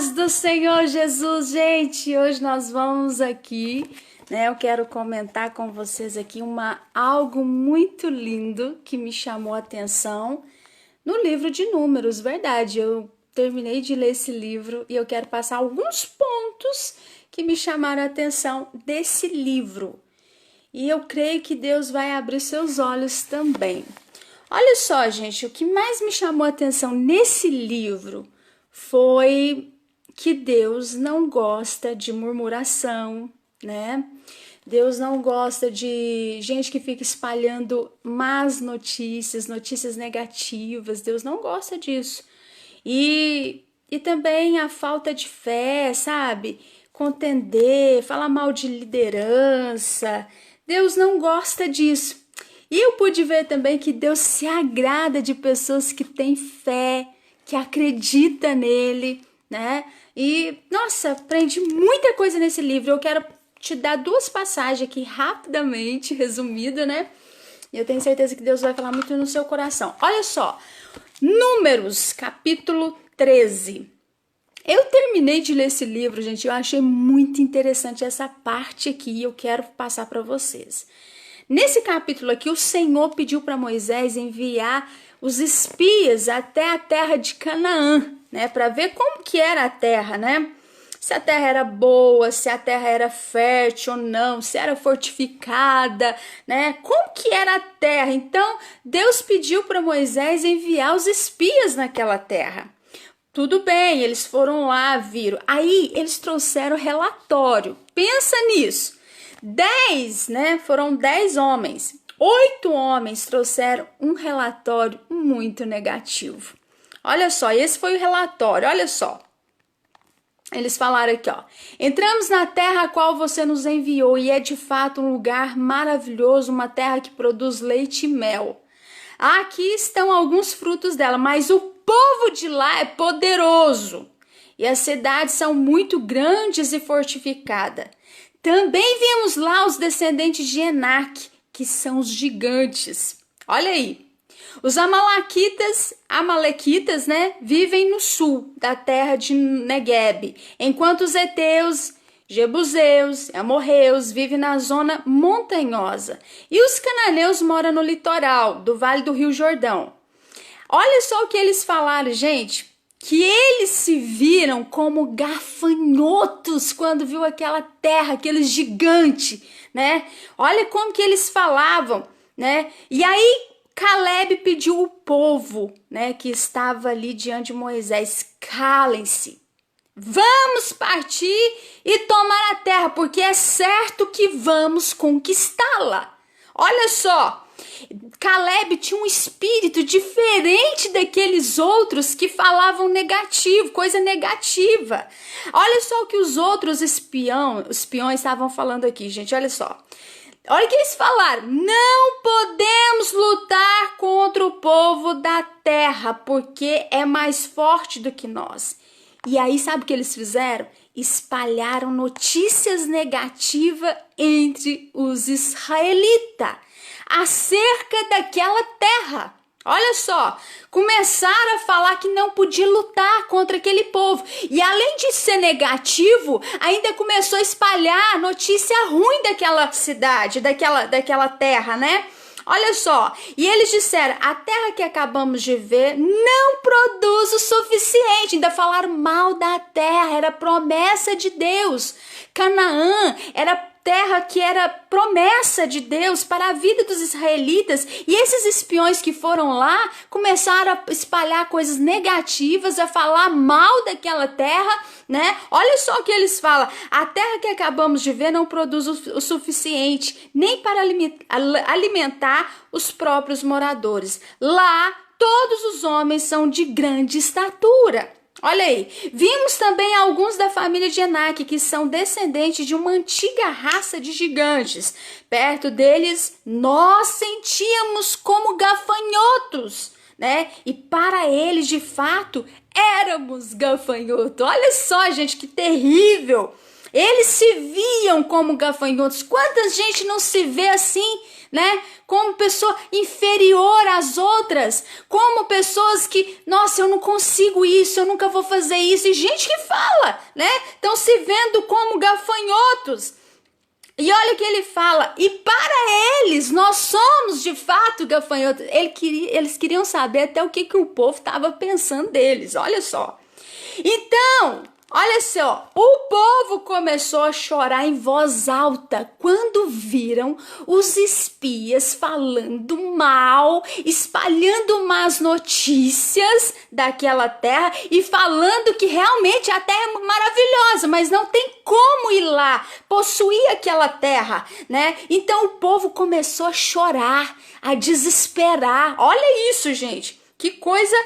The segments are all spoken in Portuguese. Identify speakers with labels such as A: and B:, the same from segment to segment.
A: paz do Senhor Jesus, gente. Hoje nós vamos aqui, né? Eu quero comentar com vocês aqui algo muito lindo que me chamou a atenção no livro de Números, verdade. Eu terminei de ler esse livro e eu quero passar alguns pontos que me chamaram a atenção desse livro. E eu creio que Deus vai abrir seus olhos também. Olha só, gente, o que mais me chamou a atenção nesse livro foi que Deus não gosta de murmuração, né? Deus não gosta de gente que fica espalhando más notícias, notícias negativas. Deus não gosta disso. E também a falta de fé, sabe? Contender, falar mal de liderança. Deus não gosta disso. E eu pude ver também que Deus se agrada de pessoas que têm fé, que acreditam nele, né? E, nossa, aprendi muita coisa nesse livro. Eu quero te dar duas passagens aqui rapidamente, resumido, né? E eu tenho certeza que Deus vai falar muito no seu coração. Olha só, Números, capítulo 13. Eu terminei de ler esse livro, gente, eu achei muito interessante essa parte aqui e eu quero passar para vocês. Nesse capítulo aqui, o Senhor pediu para Moisés enviar os espias até a terra de Canaã, né, para ver como que era a terra, né? Se a terra era boa, se a terra era fértil ou não, se era fortificada, né? Como que era a terra? Então, Deus pediu para Moisés enviar os espias naquela terra. Tudo bem, eles foram lá, viram. Aí, eles trouxeram relatório. Pensa nisso. 10, né? Foram 10 homens. 8 homens trouxeram um relatório muito negativo. Olha só, esse foi o relatório, olha só. Eles falaram aqui, ó. Entramos na terra a qual você nos enviou e é de fato um lugar maravilhoso, uma terra que produz leite e mel. Aqui estão alguns frutos dela, mas o povo de lá é poderoso e as cidades são muito grandes e fortificadas. Também vimos lá os descendentes de Enaque, que são os gigantes. Olha aí. Os amalequitas, né, vivem no sul da terra de Neguebe, enquanto os heteus, jebuseus, amorreus vivem na zona montanhosa. E os cananeus moram no litoral do Vale do Rio Jordão. Olha só o que eles falaram, gente. Que eles se viram como gafanhotos quando viu aquela terra, aquele gigante, né? Olha como que eles falavam, né? E aí Caleb pediu o povo, né, que estava ali diante de Moisés, calem-se. Vamos partir e tomar a terra, porque é certo que vamos conquistá-la. Olha só. Caleb tinha um espírito diferente daqueles outros que falavam negativo, coisa negativa. Olha só o que os outros espiões estavam falando aqui, gente, olha só. Olha o que eles falaram. Não podemos lutar contra o povo da terra, porque é mais forte do que nós. E aí, sabe o que eles fizeram? Espalharam notícias negativas entre os israelitas acerca daquela terra. Olha só, começaram a falar que não podia lutar contra aquele povo. E além de ser negativo, ainda começou a espalhar notícia ruim daquela cidade, daquela terra, né? Olha só, e eles disseram, a terra que acabamos de ver não produz o suficiente. Ainda falaram mal da terra, era promessa de Deus. Canaã era terra que era promessa de Deus para a vida dos israelitas, e esses espiões que foram lá começaram a espalhar coisas negativas, a falar mal daquela terra, né? Olha só o que eles falam, a terra que acabamos de ver não produz o suficiente nem para alimentar os próprios moradores. Lá todos os homens são de grande estatura. Olha aí, vimos também alguns da família de Enaque, que são descendentes de uma antiga raça de gigantes. Perto deles, nós sentíamos como gafanhotos, né? E para eles, de fato, éramos gafanhotos. Olha só, gente, que terrível! Eles se viam como gafanhotos. Quanta gente não se vê assim, né? Como pessoa inferior às outras, como pessoas que, nossa, eu não consigo isso, eu nunca vou fazer isso. E gente que fala, né? Estão se vendo como gafanhotos. E olha o que ele fala, e para eles, nós somos de fato gafanhotos. Eles queriam saber até o que o povo estava pensando deles, olha só. Então, olha só, o povo começou a chorar em voz alta quando viram os espias falando mal, espalhando más notícias daquela terra e falando que realmente a terra é maravilhosa, mas não tem como ir lá possuir aquela terra, né? Então o povo começou a chorar, a desesperar. Olha isso, gente, que coisa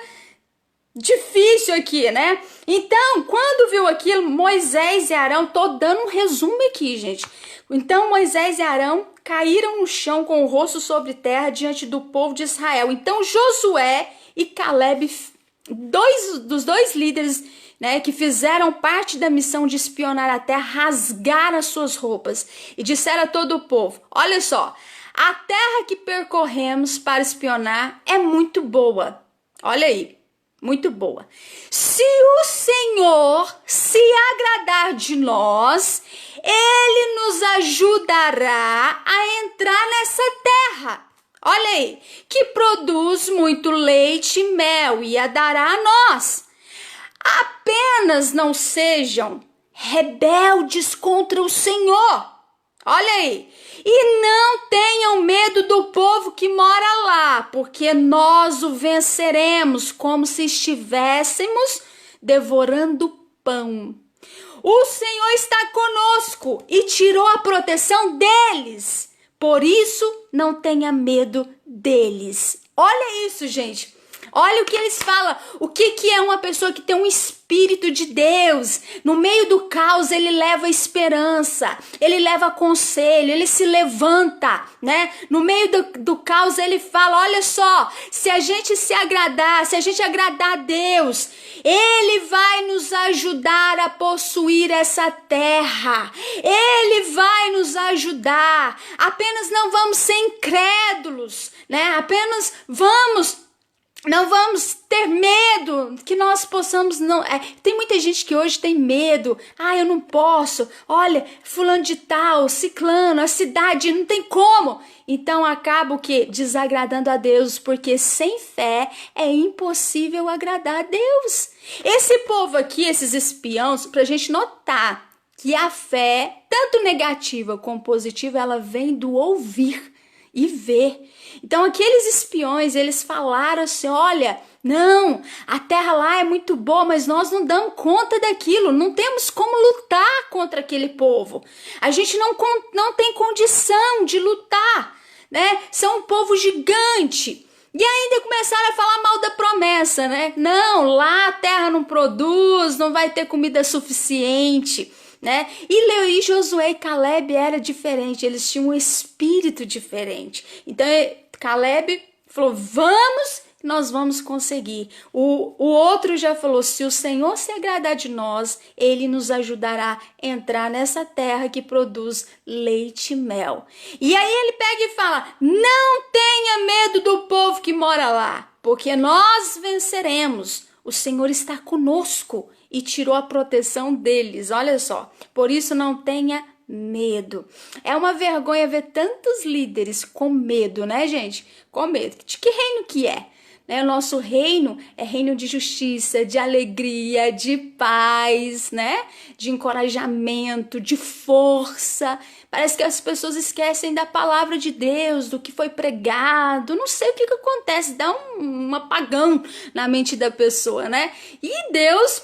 A: difícil aqui, né? Então, quando viu aquilo, Moisés e Arão, tô dando um resumo aqui, gente. Então, Moisés e Arão caíram no chão com o rosto sobre terra diante do povo de Israel. Então, Josué e Caleb, dos dois líderes, né, que fizeram parte da missão de espionar a terra, rasgaram as suas roupas e disseram a todo o povo: olha só, a terra que percorremos para espionar é muito boa. Olha aí. Muito boa. Se o Senhor se agradar de nós, Ele nos ajudará a entrar nessa terra. Olha aí, que produz muito leite e mel e a dará a nós. Apenas não sejam rebeldes contra o Senhor. Olha aí. E não tenham medo do povo que mora lá, porque nós o venceremos como se estivéssemos devorando pão. O Senhor está conosco e tirou a proteção deles. Por isso, não tenha medo deles. Olha isso, gente. Olha o que eles falam. O que é uma pessoa que tem um Espírito de Deus? No meio do caos, ele leva esperança, ele leva conselho, ele se levanta, né? No meio do caos, ele fala: olha só, se a gente se agradar, se a gente agradar a Deus, Ele vai nos ajudar a possuir essa terra. Ele vai nos ajudar. Apenas não vamos ser incrédulos, né? Apenas não vamos ter medo, que nós possamos não... tem muita gente que hoje tem medo. Eu não posso. Olha, fulano de tal, ciclano, a cidade, não tem como. Então acaba o quê? Desagradando a Deus, porque sem fé é impossível agradar a Deus. Esse povo aqui, esses espiões, pra gente notar que a fé, tanto negativa como positiva, ela vem do ouvir e ver. Então aqueles espiões, eles falaram assim: olha, não, a terra lá é muito boa, mas nós não damos conta daquilo, não temos como lutar contra aquele povo, a gente não tem condição de lutar, né? São um povo gigante. E ainda começaram a falar mal da promessa, né? Não, lá a terra não produz, não vai ter comida suficiente, né? E Josué e Caleb era diferente, eles tinham um espírito diferente. Então Caleb falou: vamos, nós vamos conseguir. O outro já falou: se o Senhor se agradar de nós, Ele nos ajudará a entrar nessa terra que produz leite e mel. E aí ele pega e fala: não tenha medo do povo que mora lá, porque nós venceremos. O Senhor está conosco e tirou a proteção deles. Olha só, por isso não tenha medo. É uma vergonha ver tantos líderes com medo, né, gente? Com medo. De que reino que é? Né? O nosso reino é reino de justiça, de alegria, de paz, né? De encorajamento, de força. Parece que as pessoas esquecem da palavra de Deus, do que foi pregado. Não sei o que acontece, dá um apagão na mente da pessoa, né? E Deus,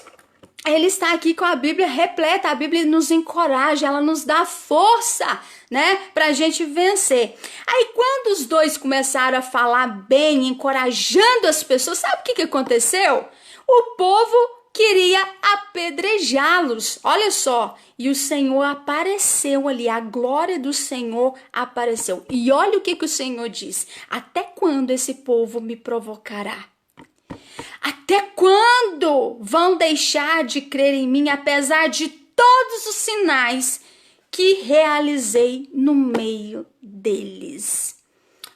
A: Ele está aqui com a Bíblia repleta. A Bíblia nos encoraja, ela nos dá força, né, pra gente vencer. Aí quando os dois começaram a falar bem, encorajando as pessoas, sabe o que aconteceu? O povo queria apedrejá-los. Olha só, e o Senhor apareceu ali, a glória do Senhor apareceu. E olha o que o Senhor diz: até quando esse povo me provocará? Até quando vão deixar de crer em mim, apesar de todos os sinais que realizei no meio deles.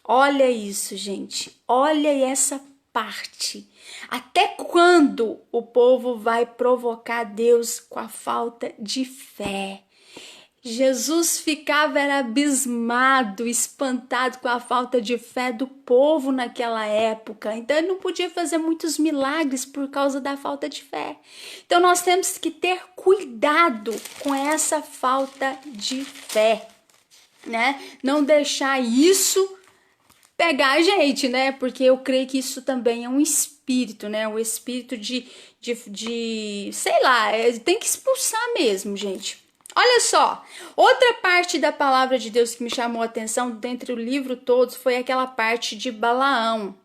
A: Olha isso, gente. Olha essa parte. Até quando o povo vai provocar Deus com a falta de fé? Jesus ficava era abismado, espantado com a falta de fé do povo naquela época. Então ele não podia fazer muitos milagres por causa da falta de fé. Então nós temos que ter cuidado com essa falta de fé, né? Não deixar isso pegar a gente, né? Porque eu creio que isso também é um espírito, né? Um espírito de sei lá, tem que expulsar mesmo, gente. Olha só, outra parte da palavra de Deus que me chamou a atenção dentre o livro todo foi aquela parte de Balaão,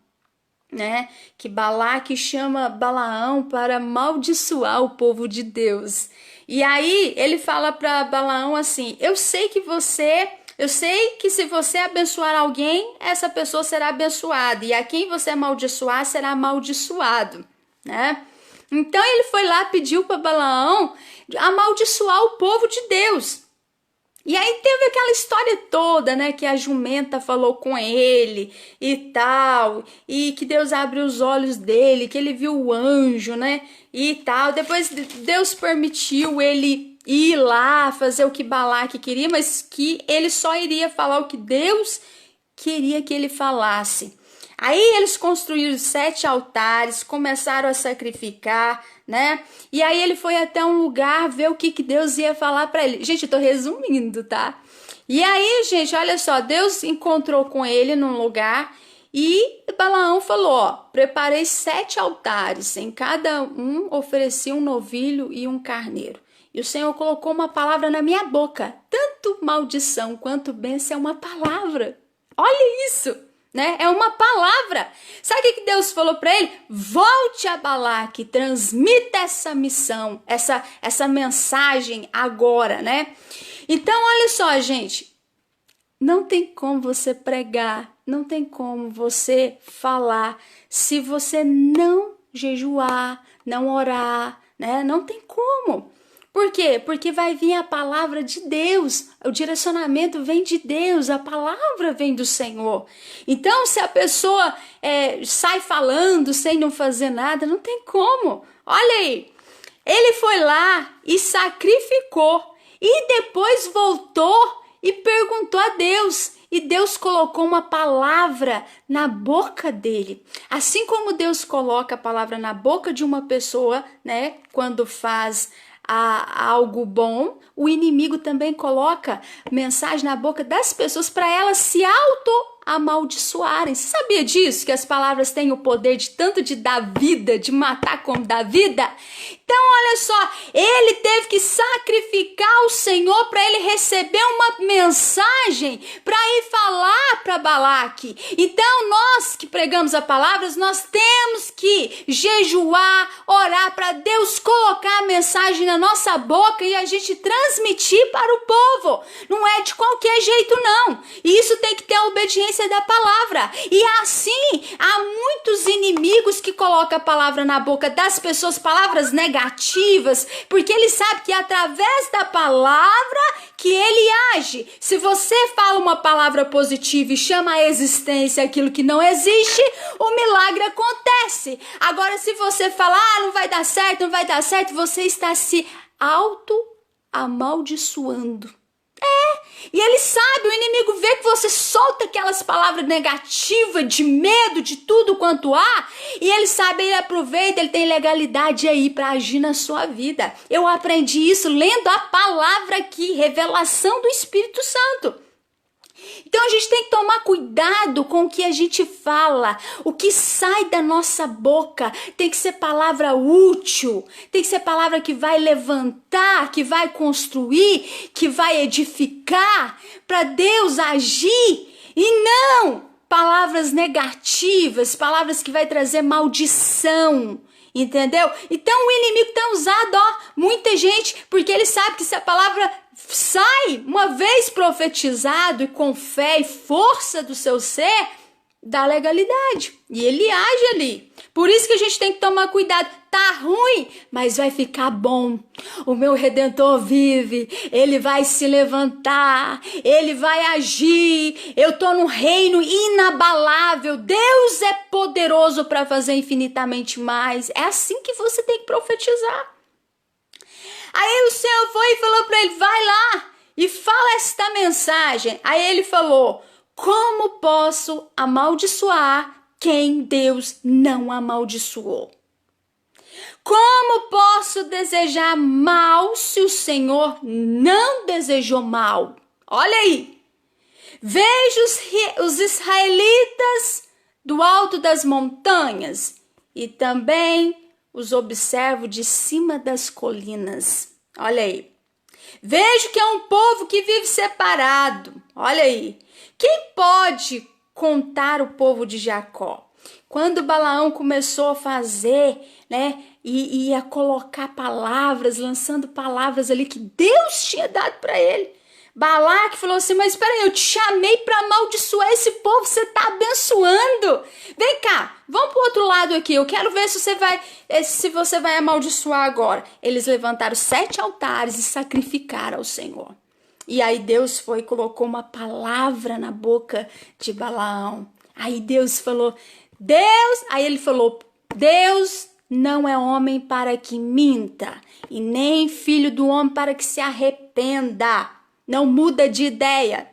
A: né? Que Balaque chama Balaão para amaldiçoar o povo de Deus. E aí ele fala para Balaão assim: eu sei que se você abençoar alguém, essa pessoa será abençoada, e a quem você amaldiçoar será amaldiçoado, né? Então ele foi lá, pediu para Balaão amaldiçoar o povo de Deus. E aí teve aquela história toda, né, que a jumenta falou com ele e tal, e que Deus abriu os olhos dele, que ele viu o anjo, né, e tal. Depois Deus permitiu ele ir lá fazer o que Balaque queria, mas que ele só iria falar o que Deus queria que ele falasse. Aí eles construíram 7 altares, começaram a sacrificar, né? E aí ele foi até um lugar ver o que Deus ia falar para ele. Gente, eu tô resumindo, tá? E aí, gente, olha só, Deus encontrou com ele num lugar e Balaão falou, ó, preparei 7 altares, em cada um ofereci um novilho e um carneiro. E o Senhor colocou uma palavra na minha boca, tanto maldição quanto bênção é uma palavra. Olha isso! Né? É uma palavra. Sabe o que Deus falou para ele? Volte a Balaque, transmita essa missão, essa mensagem agora, né? Então, olha só, gente, não tem como você pregar, não tem como você falar se você não jejuar, não orar, né? Não tem como. Por quê? Porque vai vir a palavra de Deus, o direcionamento vem de Deus, a palavra vem do Senhor. Então, se a pessoa sai falando sem não fazer nada, não tem como. Olha aí, ele foi lá e sacrificou e depois voltou e perguntou a Deus. E Deus colocou uma palavra na boca dele. Assim como Deus coloca a palavra na boca de uma pessoa, né, quando faz algo bom, o inimigo também coloca mensagem na boca das pessoas para elas se auto-amaldiçoarem. Você sabia disso? Que as palavras têm o poder de tanto de dar vida, de matar como dar vida? Então, olha só, ele teve que sacrificar o Senhor para ele receber uma mensagem para ir falar para Balaque. Então, nós que pregamos a palavra, nós temos que jejuar, orar para Deus colocar a mensagem na nossa boca e a gente transmitir para o povo. Não é de qualquer jeito, não. E isso tem que ter a obediência da palavra. E assim, há muitos inimigos que colocam a palavra na boca das pessoas, palavras negativas, porque ele sabe que é através da palavra que ele age. Se você fala uma palavra positiva e chama a existência aquilo que não existe, o milagre acontece. Agora, se você falar, não vai dar certo, você está se auto-amaldiçoando. E ele sabe, o inimigo vê que você solta aquelas palavras negativas, de medo, de tudo quanto há, e ele sabe, ele aproveita, ele tem legalidade aí para agir na sua vida. Eu aprendi isso lendo a palavra aqui, revelação do Espírito Santo. Então a gente tem que tomar cuidado com o que a gente fala, o que sai da nossa boca tem que ser palavra útil, tem que ser palavra que vai levantar, que vai construir, que vai edificar, para Deus agir, e não palavras negativas, palavras que vai trazer maldição. Entendeu? Então o inimigo tem usado, muita gente, porque ele sabe que se a palavra sai, uma vez profetizado e com fé e força do seu ser, da legalidade. E ele age ali. Por isso que a gente tem que tomar cuidado. Tá ruim, mas vai ficar bom. O meu Redentor vive. Ele vai se levantar. Ele vai agir. Eu tô num reino inabalável. Deus é poderoso para fazer infinitamente mais. É assim que você tem que profetizar. Aí o Senhor foi e falou para ele, vai lá e fala esta mensagem. Aí ele falou, como posso amaldiçoar quem Deus não amaldiçoou? Como posso desejar mal se o Senhor não desejou mal? Olha aí. Vejo os israelitas do alto das montanhas e também os observo de cima das colinas. Olha aí. Vejo que é um povo que vive separado. Olha aí. Quem pode contar o povo de Jacó? Quando Balaão começou a fazer, né, e a colocar palavras, lançando palavras ali que Deus tinha dado para ele. Balaque falou assim, mas espera aí, eu te chamei para amaldiçoar esse povo, você está abençoando. Vem cá, vamos para o outro lado aqui, eu quero ver se você vai amaldiçoar agora. Eles levantaram 7 altares e sacrificaram ao Senhor. E aí Deus foi e colocou uma palavra na boca de Balaão. Aí Deus falou, aí ele falou, Deus não é homem para que minta, e nem filho do homem para que se arrependa. Não muda de ideia.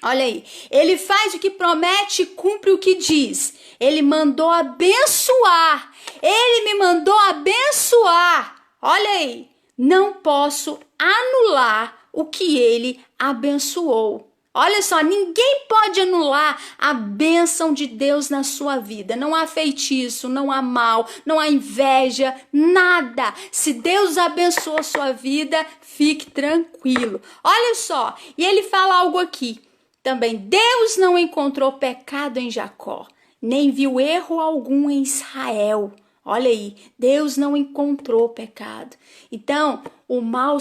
A: Olha aí. Ele faz o que promete e cumpre o que diz. Ele mandou abençoar. Ele me mandou abençoar. Olha aí. Não posso anular o que ele abençoou. Olha só, ninguém pode anular a bênção de Deus na sua vida. Não há feitiço, não há mal, não há inveja, nada. Se Deus abençoou a sua vida, fique tranquilo. Olha só, e ele fala algo aqui também. Deus não encontrou pecado em Jacó, nem viu erro algum em Israel. Olha aí, Deus não encontrou pecado. Então, o mal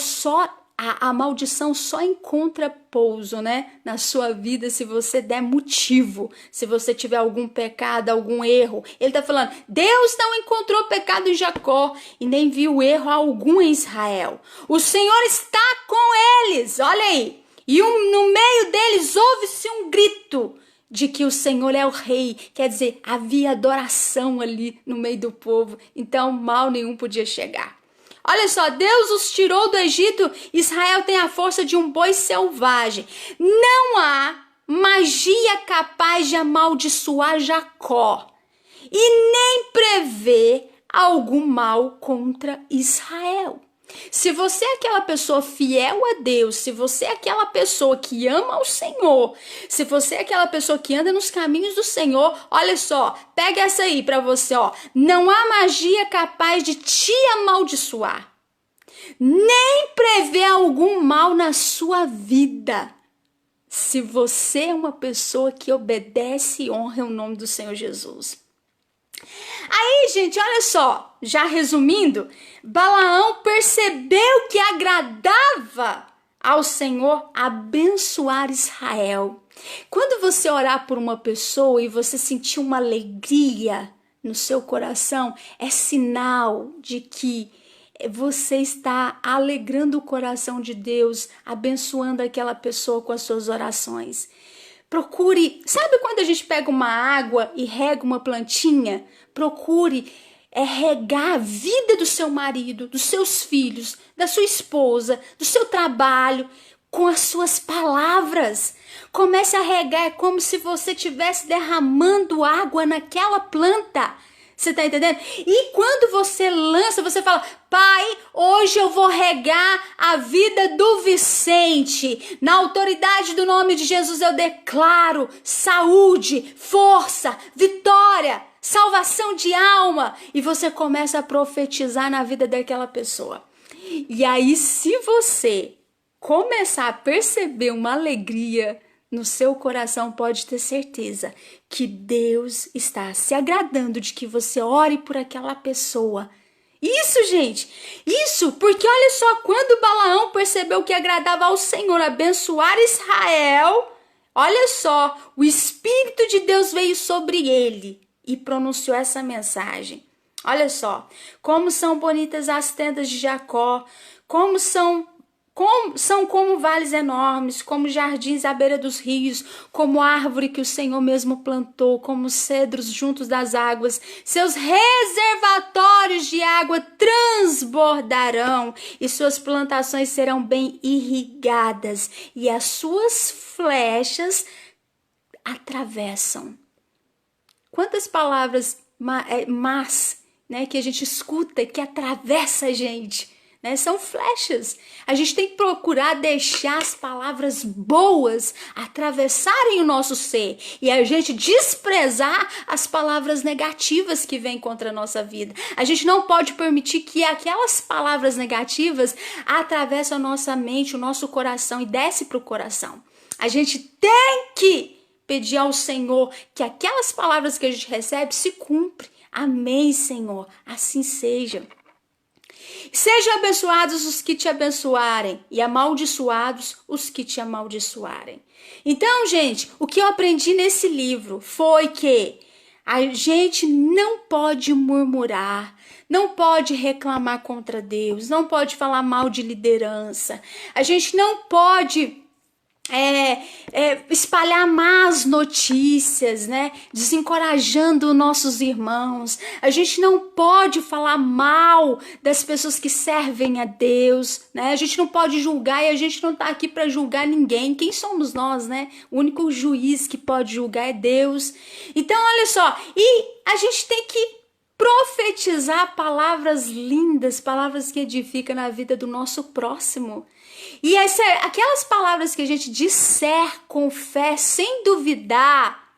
A: a maldição só encontra pouso, né, na sua vida se você der motivo, se você tiver algum pecado, algum erro. Ele está falando, Deus não encontrou pecado em Jacó e nem viu erro algum em Israel. O Senhor está com eles, olha aí. E no meio deles ouve-se um grito de que o Senhor é o rei. Quer dizer, havia adoração ali no meio do povo, então mal nenhum podia chegar. Olha só, Deus os tirou do Egito, Israel tem a força de um boi selvagem. Não há magia capaz de amaldiçoar Jacó e nem prevê algum mal contra Israel. Se você é aquela pessoa fiel a Deus, se você é aquela pessoa que ama o Senhor, se você é aquela pessoa que anda nos caminhos do Senhor, olha só, pega essa aí para você, ó. Não há magia capaz de te amaldiçoar, nem prever algum mal na sua vida. Se você é uma pessoa que obedece e honra o nome do Senhor Jesus. Aí, gente, olha só, já resumindo, Balaão percebeu que agradava ao Senhor abençoar Israel. Quando você orar por uma pessoa e você sentir uma alegria no seu coração, é sinal de que você está alegrando o coração de Deus, abençoando aquela pessoa com as suas orações. Procure, sabe quando a gente pega uma água e rega uma plantinha? Procure regar a vida do seu marido, dos seus filhos, da sua esposa, do seu trabalho, com as suas palavras. Comece a regar, é como se você estivesse derramando água naquela planta. Você tá entendendo? E quando você lança, você fala, Pai, hoje eu vou regar a vida do Vicente. Na autoridade do nome de Jesus eu declaro saúde, força, vitória, salvação de alma. E você começa a profetizar na vida daquela pessoa. E aí, se você começar a perceber uma alegria no seu coração, pode ter certeza que Deus está se agradando de que você ore por aquela pessoa. Isso, gente, isso, porque olha só, quando Balaão percebeu que agradava ao Senhor abençoar Israel, Olha só, o Espírito de Deus veio sobre ele e pronunciou essa mensagem. Olha só, como são bonitas as tendas de Jacó, são como vales enormes, como jardins à beira dos rios, como árvore que o Senhor mesmo plantou, como cedros juntos das águas. Seus reservatórios de água transbordarão e suas plantações serão bem irrigadas e as suas flechas atravessam. Quantas palavras más, né, que a gente escuta, que atravessa a gente, né? São flechas. A gente tem que procurar deixar as palavras boas atravessarem o nosso ser e a gente desprezar as palavras negativas que vêm contra a nossa vida. A gente não pode permitir que aquelas palavras negativas atravessem a nossa mente, o nosso coração e desce para o coração. A gente tem que pedir ao Senhor que aquelas palavras que a gente recebe se cumpram. Amém, Senhor. Assim seja. Sejam abençoados os que te abençoarem e amaldiçoados os que te amaldiçoarem. Então, gente, o que eu aprendi nesse livro foi que a gente não pode murmurar, não pode reclamar contra Deus, não pode falar mal de liderança. A gente não pode espalhar más notícias, né? Desencorajando nossos irmãos. A gente não pode falar mal das pessoas que servem a Deus, né? A gente não pode julgar e a gente não está aqui para julgar ninguém. Quem somos nós, né? O único juiz que pode julgar é Deus. Então, olha só, e a gente tem que profetizar palavras lindas, palavras que edificam na vida do nosso próximo. E aquelas palavras que a gente disser com fé, sem duvidar,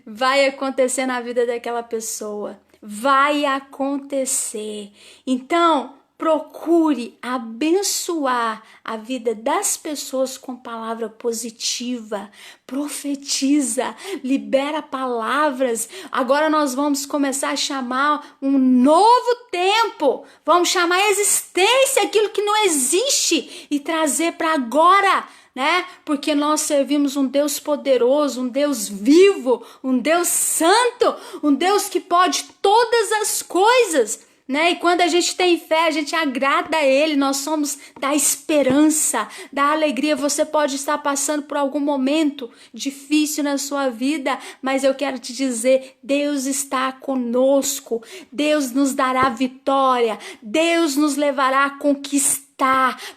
A: vai acontecer na vida daquela pessoa. Vai acontecer. Então, procure abençoar a vida das pessoas com palavra positiva. Profetiza, libera palavras. Agora nós vamos começar a chamar um novo tempo. Vamos chamar a existência aquilo que não existe e trazer para agora, né? Porque nós servimos um Deus poderoso, um Deus vivo, um Deus santo, um Deus que pode todas as coisas. Né? E quando a gente tem fé, a gente agrada a Ele, nós somos da esperança, da alegria. Você pode estar passando por algum momento difícil na sua vida, mas eu quero te dizer, Deus está conosco, Deus nos dará vitória, Deus nos levará a conquistar,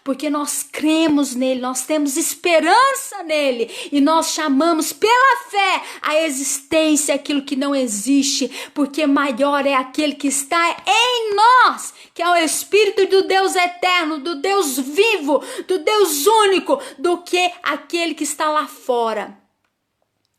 A: porque nós cremos nele, nós temos esperança nele e nós chamamos pela fé a existência aquilo que não existe, porque maior é aquele que está em nós, que é o Espírito do Deus eterno, do Deus vivo, do Deus único, do que aquele que está lá fora.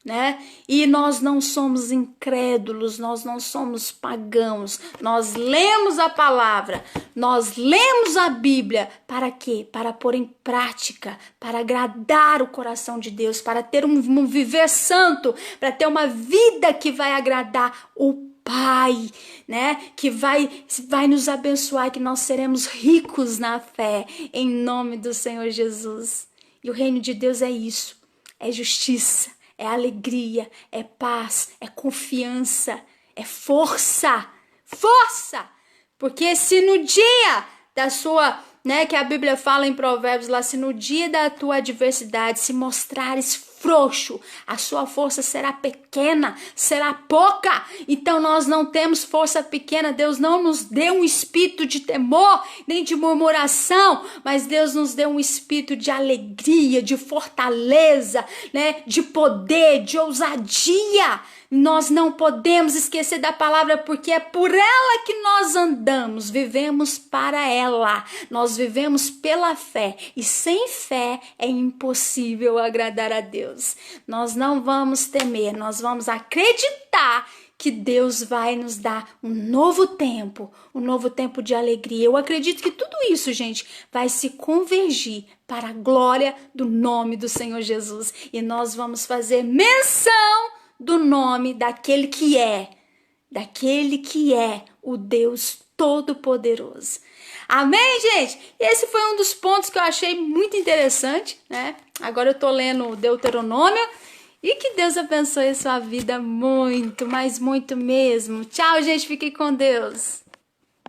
A: Né? E nós não somos incrédulos, nós não somos pagãos, nós lemos a palavra, nós lemos a Bíblia, para quê? Para pôr em prática, para agradar o coração de Deus, para ter um viver santo, para ter uma vida que vai agradar o Pai, né? Que vai nos abençoar, que nós seremos ricos na fé, em nome do Senhor Jesus. E o reino de Deus é isso, é justiça, é alegria, é paz, é confiança, é força. Força! Porque se no dia da sua, né, que a Bíblia fala em Provérbios lá, se no dia da tua adversidade se mostrares frouxo, a sua força será pequena, será pouca. Então nós não temos força pequena. Deus não nos deu um espírito de temor, nem de murmuração, mas Deus nos deu um espírito de alegria, de fortaleza, né, de poder, de ousadia. Nós não podemos esquecer da palavra, porque é por ela que nós andamos, vivemos para ela, nós vivemos pela fé, e sem fé é impossível agradar a Deus. Nós não vamos temer, nós vamos acreditar que Deus vai nos dar um novo tempo de alegria. Eu acredito que tudo isso, gente, vai se convergir para a glória do nome do Senhor Jesus, e nós vamos fazer menção do nome daquele que é o Deus Todo-Poderoso. Amém, gente? E esse foi um dos pontos que eu achei muito interessante, né? Agora eu tô lendo Deuteronômio. E que Deus abençoe a sua vida muito, mas muito mesmo. Tchau, gente. Fiquem com Deus.